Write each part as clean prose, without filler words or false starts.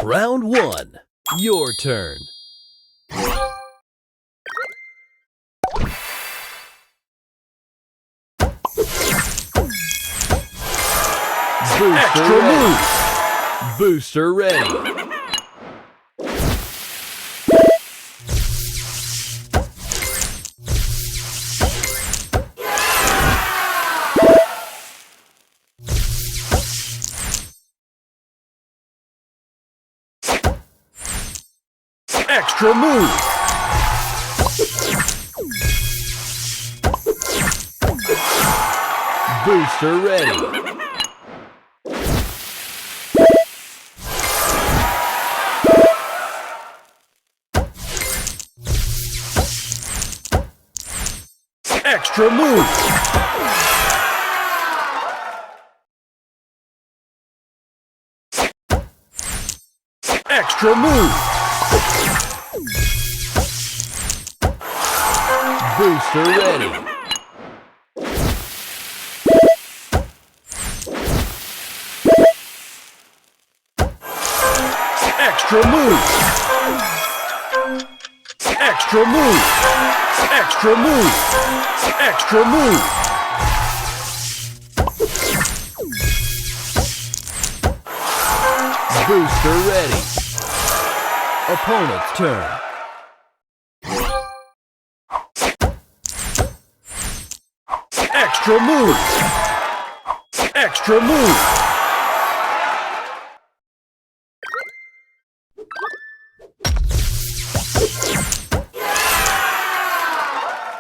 Round 1. Your turn. Booster ready. Booster ready. Extra move. Booster ready. Extra move. Extra move. Booster ready. Extra move. Extra move. Extra move. Extra move. Booster ready. Opponent's turn. Extra move. Extra move.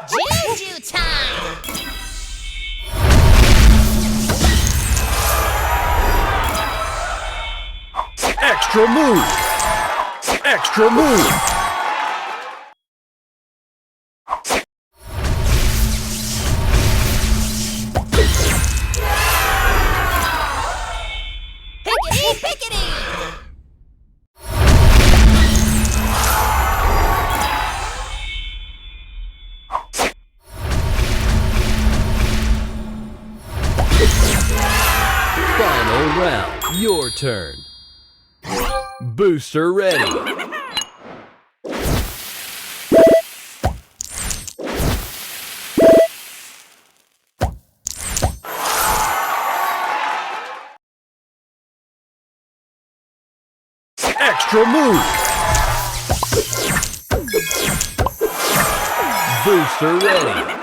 Jojo time! Extra move. Extra move. Pickety! Final round. Your turn. Booster ready. Extra move. Booster ready.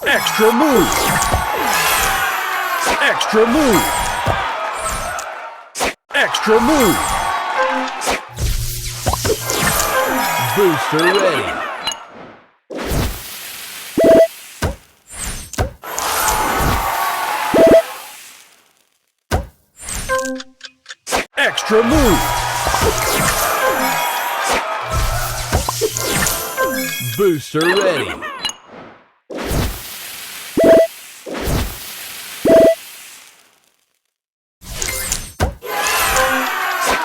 Extra move. Extra move. Extra move. Booster ready. Extra move. Booster ready.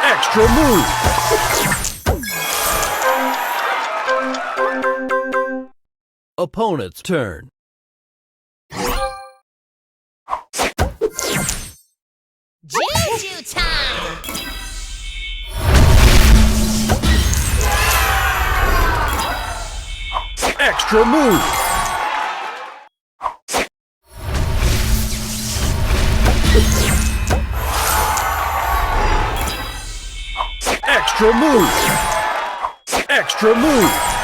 Extra move. Opponent's turn. Jojo time! Extra move. Extra move. Extra move.